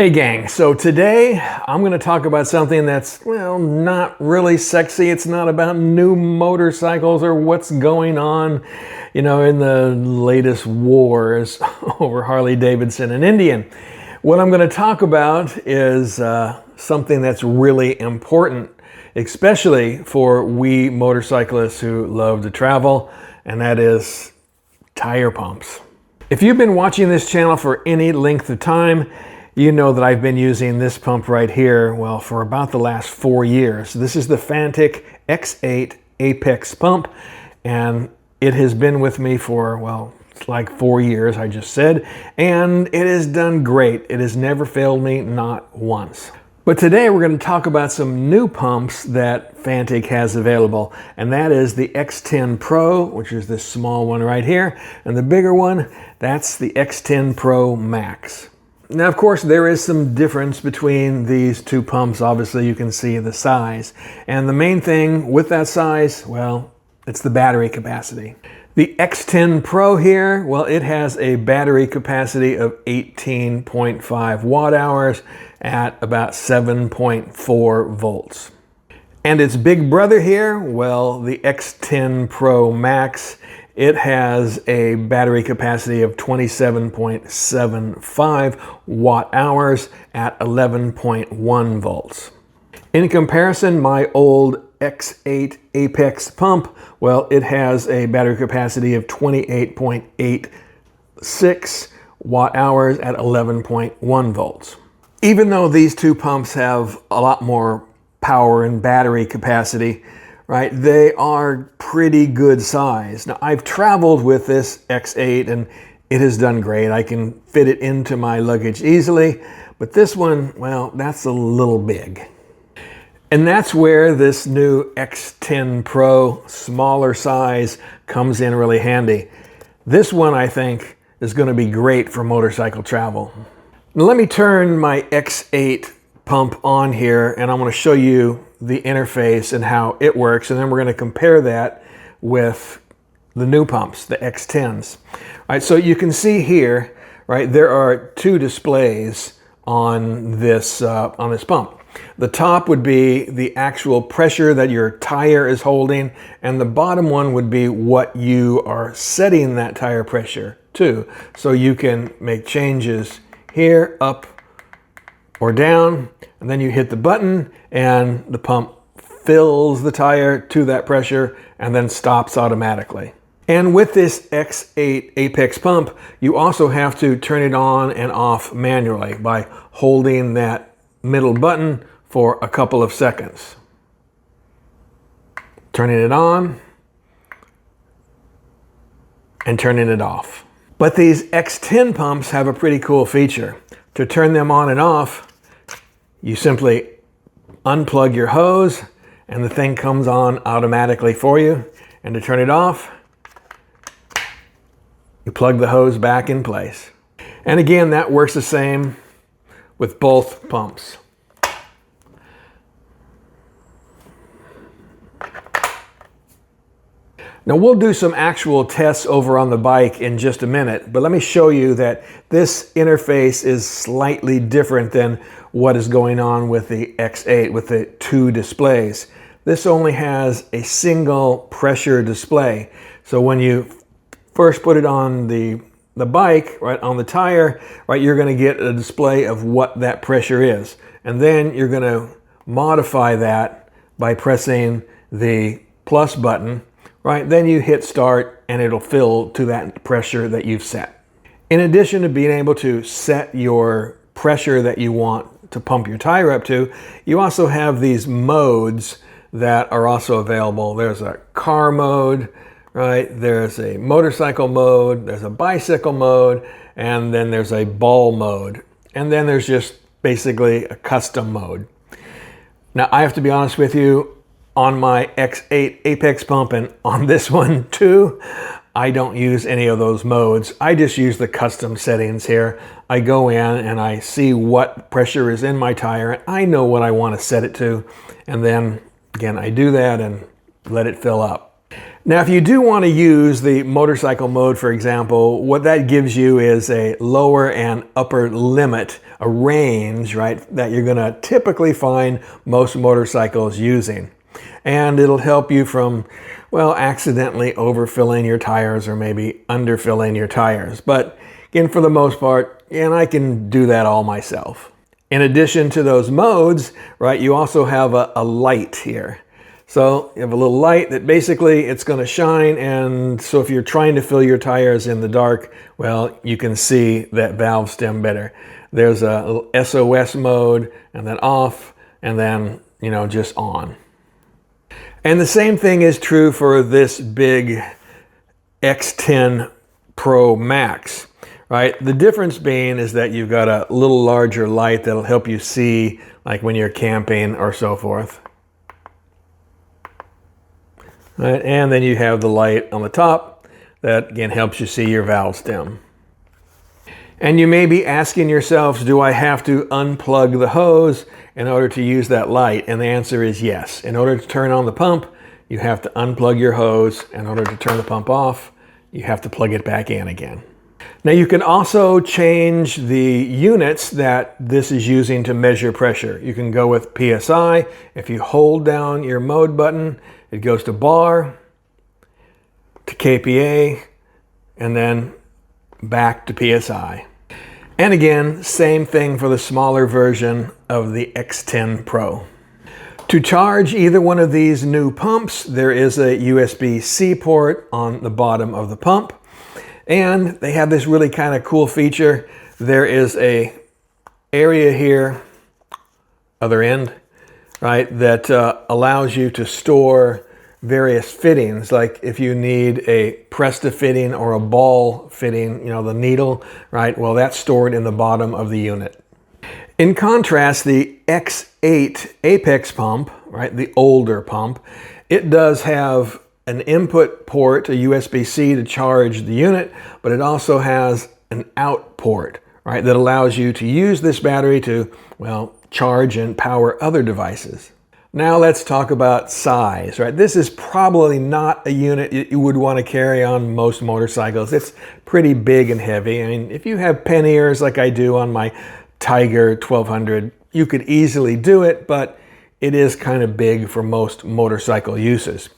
Hey gang, so today I'm going to talk about something that's, well, not really sexy. It's not about new motorcycles or what's going on, in the latest wars over Harley Davidson and Indian. What I'm going to talk about is something that's really important, especially for we motorcyclists who love to travel, and that is tire pumps. If you've been watching this channel for any length of time, you know that I've been using this pump right here, well, for about the last 4 years. This is the Fanttik X8 Apex pump, and it has been with me for, well, it's like 4 years, I just said, and it has done great. It has never failed me, not once. But today we're going to talk about some new pumps that Fanttik has available, and that is the X10 Pro, which is this small one right here, and the bigger one, that's the X10 Pro Max. Now, of course, there is some difference between these two pumps. Obviously, you can see the size. And the main thing with that size, well, it's the battery capacity. The X10 Pro here, well, it has a battery capacity of 18.5 watt hours at about 7.4 volts. And its big brother here, well, the X10 Pro Max, it has a battery capacity of 27.75 watt hours at 11.1 volts. In comparison, my old X8 Apex pump, well, it has a battery capacity of 28.86 watt hours at 11.1 volts. Even though these two pumps have a lot more power and battery capacity, right, they are pretty good size. Now, I've traveled with this X8 and it has done great. I can fit it into my luggage easily, but this one, well, that's a little big. And that's where this new X10 Pro smaller size comes in really handy. This one, I think, is going to be great for motorcycle travel. Now, let me turn my X8 pump on here and I'm going to show you the interface and how it works, and then we're going to compare that with the new pumps, the X10s. All right, so you can see here, right, there are two displays on this pump. The top would be the actual pressure that your tire is holding, and the bottom one would be what you are setting that tire pressure to. So you can make changes here, up or down, and then you hit the button and the pump fills the tire to that pressure and then stops automatically. And with this X8 Apex pump, you also have to turn it on and off manually by holding that middle button for a couple of seconds. Turning it on and turning it off. But these X10 pumps have a pretty cool feature. To turn them on and off, you simply unplug your hose and the thing comes on automatically for you. And to turn it off, you plug the hose back in place. And again, that works the same with both pumps. Now, we'll do some actual tests over on the bike in just a minute, but let me show you that this interface is slightly different than what is going on with the X8 with the two displays. This only has a single pressure display. So when you first put it on the bike, right, on the tire, right, you're going to get a display of what that pressure is. And then you're going to modify that by pressing the plus button. Right, then you hit start and it'll fill to that pressure that you've set. In addition to being able to set your pressure that you want to pump your tire up to, you also have these modes that are also available. There's a car mode, right? There's a motorcycle mode, there's a bicycle mode, and then there's a ball mode. And then there's just basically a custom mode. Now, I have to be honest with you, on my X8 Apex pump and on this one too, I don't use any of those modes. I just use the custom settings here. I go in and I see what pressure is in my tire and I know what I want to set it to. And then again, I do that and let it fill up. Now, if you do want to use the motorcycle mode, for example, what that gives you is a lower and upper limit, a range, right, that you're going to typically find most motorcycles using. And it'll help you from, well, accidentally overfilling your tires or maybe underfilling your tires. But again, for the most part, and I can do that all myself. In addition to those modes, right, you also have a light here. So you have a little light that basically it's going to shine, and so if you're trying to fill your tires in the dark, well, you can see that valve stem better. There's a little SOS mode, and then off, and then, you know, just on. And the same thing is true for this big X10 Pro Max, right? The difference being is that you've got a little larger light that'll help you see, like when you're camping or so forth. Right, and then you have the light on the top that again helps you see your valve stem. And you may be asking yourselves, do I have to unplug the hose in order to use that light? And the answer is yes. In order to turn on the pump, you have to unplug your hose. In order to turn the pump off, you have to plug it back in again. Now you can also change the units that this is using to measure pressure. You can go with PSI. If you hold down your mode button, it goes to bar, to kPa, and then back to PSI. And again, same thing for the smaller version of the X10 Pro. To charge either one of these new pumps, there is a USB-C port on the bottom of the pump. And they have this really kind of cool feature. There is a area here, other end, right, that allows you to store various fittings. Like if you need a Presta fitting or a ball fitting, you know, the needle, right, well, that's stored in the bottom of the unit. In contrast, the X8 Apex pump, right, the older pump, it does have an input port, a USB-C to charge the unit, but it also has an out port, right, that allows you to use this battery to, well, charge and power other devices. Now let's talk about size, right? This is probably not a unit you would want to carry on most motorcycles. It's pretty big and heavy. I mean, if you have panniers like I do on my Tiger 1200, you could easily do it, but it is kind of big for most motorcycle uses.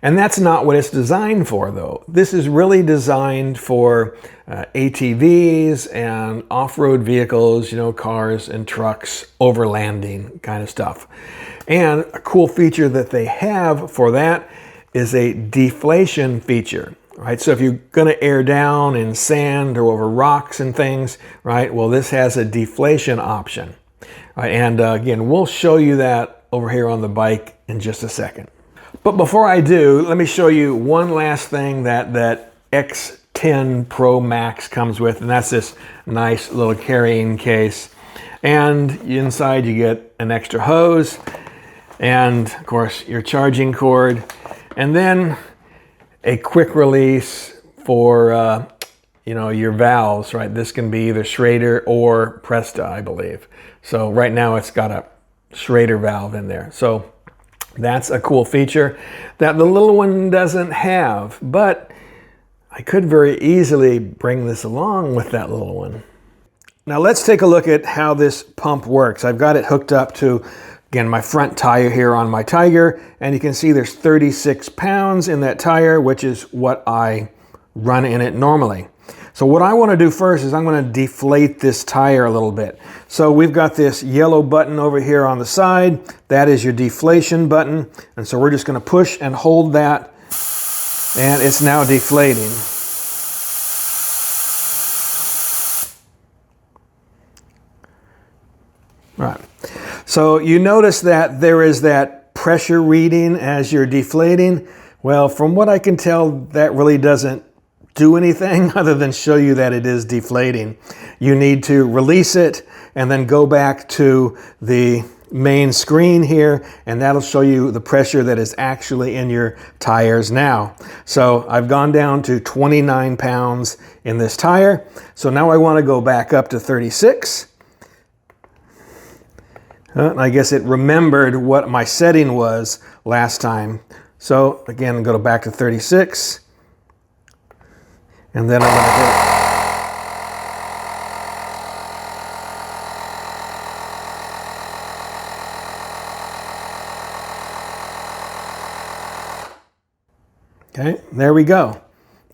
And that's not what it's designed for, though. This is really designed for ATVs and off-road vehicles, you know, cars and trucks, overlanding kind of stuff. And a cool feature that they have for that is a deflation feature, right? So if you're going to air down in sand or over rocks and things, right, well, this has a deflation option. Right? And again, we'll show you that over here on the bike in just a second. But before I do, let me show you one last thing that X10 Pro Max comes with, and that's this nice little carrying case. And inside you get an extra hose, and of course your charging cord, and then a quick release for you know, your valves, right? This can be either Schrader or Presta, I believe. So right now it's got a Schrader valve in there. So that's a cool feature that the little one doesn't have, but I could very easily bring this along with that little one. Now let's take a look at how this pump works. I've got it hooked up to, again, my front tire here on my Tiger, and you can see there's 36 pounds in that tire, which is what I run in it normally. So what I want to do first is I'm going to deflate this tire a little bit. So we've got this yellow button over here on the side. That is your deflation button. And so we're just going to push and hold that, and it's now deflating. Right. So you notice that there is that pressure reading as you're deflating. Well, from what I can tell, that really doesn't do anything other than show you that it is deflating. You need to release it and then go back to the main screen here, and that'll show you the pressure that is actually in your tires now. So I've gone down to 29 pounds in this tire. So now I want to go back up to 36. I guess it remembered what my setting was last time. So again, go back to 36, and then I'm going to hit it. Okay, there we go.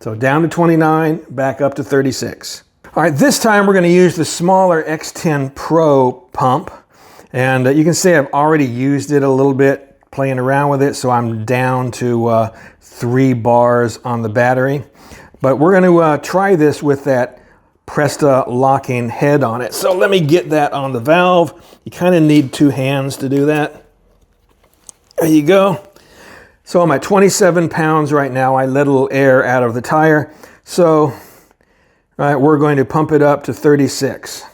So down to 29, back up to 36. All right, this time we're going to use the smaller X10 Pro pump. And you can see I've already used it a little bit, playing around with it, so I'm down to 3 bars on the battery. But we're going to try this with that Presta locking head on it. So let me get that on the valve. You kind of need 2 hands to do that. There you go. So I'm at 27 pounds right now. I let a little air out of the tire. So, all right, we're going to pump it up to 36.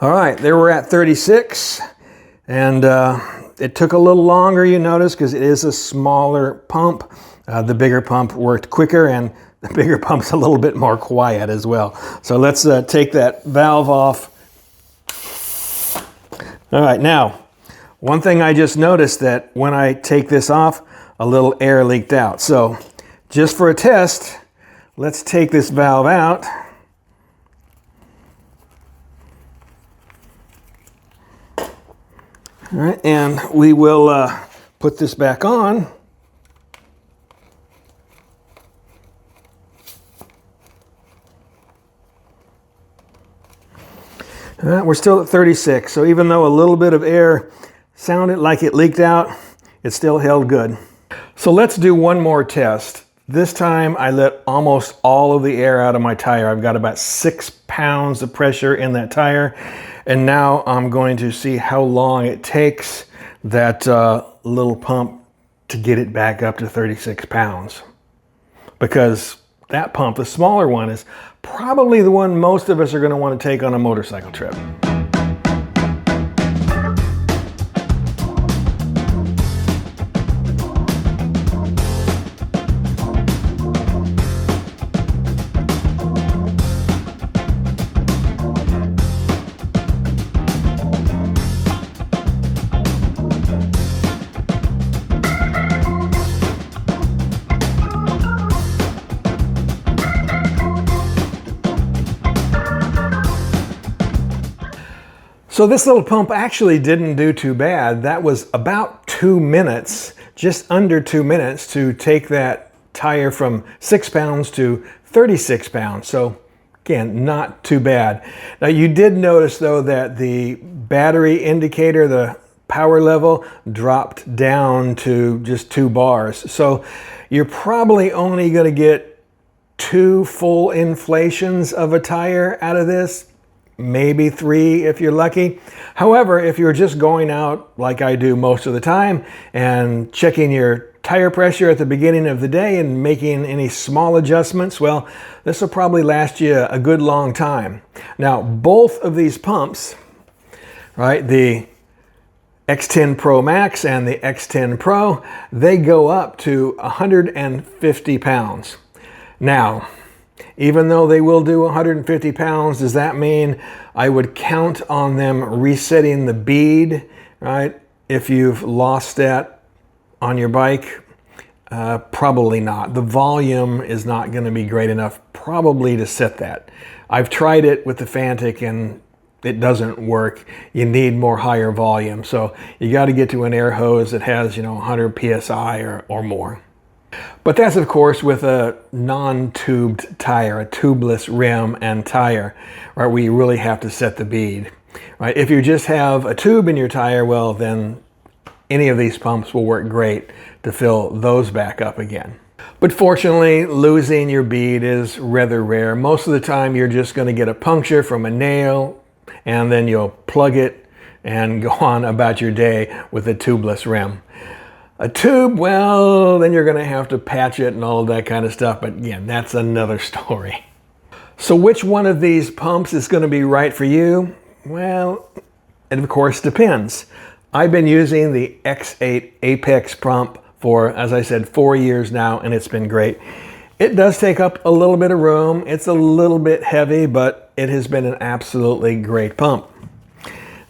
All right, there we're at 36, and it took a little longer, you notice, because it is a smaller pump. The bigger pump worked quicker, and the bigger pump's a little bit more quiet as well. So let's take that valve off. All right, now, one thing I just noticed that when I take this off, a little air leaked out. So just for a test, let's take this valve out. All right, and we will put this back on. All right, we're still at 36, so even though a little bit of air sounded like it leaked out, it still held good. So let's do one more test. This time I let almost all of the air out of my tire. I've got about 6 pounds of pressure in that tire. And now I'm going to see how long it takes that little pump to get it back up to 36 pounds. Because that pump, the smaller one, is probably the one most of us are going to want to take on a motorcycle trip. So this little pump actually didn't do too bad. That was about 2 minutes, just under 2 minutes, to take that tire from 6 pounds to 36 pounds. So again, not too bad. Now you did notice though that the battery indicator, the power level, dropped down to just 2 bars. So you're probably only going to get 2 full inflations of a tire out of this. Maybe 3 if you're lucky. However, if you're just going out like I do most of the time and checking your tire pressure at the beginning of the day and making any small adjustments, well, this will probably last you a good long time. Now, both of these pumps, right, the X10 Pro Max and the X10 Pro, they go up to 150 pounds. Now, even though they will do 150 pounds, does that mean I would count on them resetting the bead, right? If you've lost that on your bike? Probably not. The volume is not going to be great enough probably to set that. I've tried it with the Fantic and it doesn't work. You need more higher volume. So you got to get to an air hose that has, 100 PSI or more. But that's, of course, with a non-tubed tire, a tubeless rim and tire, right, where you really have to set the bead. Right? If you just have a tube in your tire, well, then any of these pumps will work great to fill those back up again. But fortunately, losing your bead is rather rare. Most of the time, you're just going to get a puncture from a nail, and then you'll plug it and go on about your day with a tubeless rim. A tube, well, then you're going to have to patch it and all of that kind of stuff. But again, that's another story. So which one of these pumps is going to be right for you? Well, it of course depends. I've been using the X8 Apex pump for, as I said, 4 years now, and it's been great. It does take up a little bit of room. It's a little bit heavy, but it has been an absolutely great pump.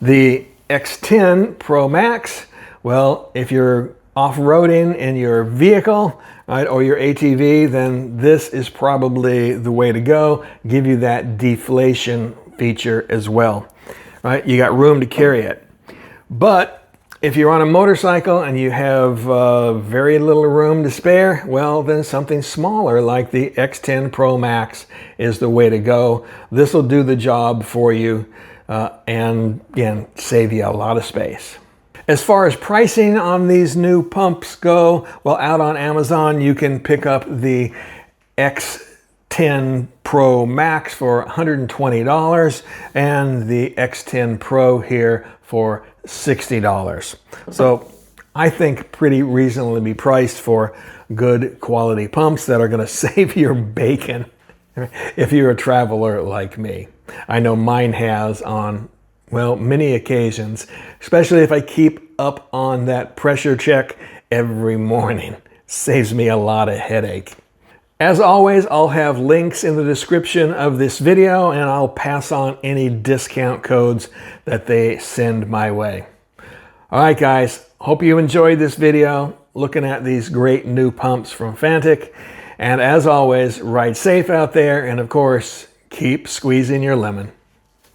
The X10 Pro Max, well, if you're off-roading in your vehicle, right, or your ATV, then this is probably the way to go. Give you that deflation feature as well, right? You got room to carry it. But if you're on a motorcycle and you have very little room to spare, well, then something smaller like the X10 Pro Max is the way to go. This will do the job for you and again, save you a lot of space. As far as pricing on these new pumps go, well, out on Amazon, you can pick up the X10 Pro Max for $120 and the X10 Pro here for $60. So I think pretty reasonably priced for good quality pumps that are going to save your bacon if you're a traveler like me. I know mine has on, well, many occasions, especially if I keep up on that pressure check every morning. Saves me a lot of headache. As always, I'll have links in the description of this video, and I'll pass on any discount codes that they send my way. All right, guys, hope you enjoyed this video looking at these great new pumps from Fanttik. And as always, ride safe out there, and of course, keep squeezing your lemon.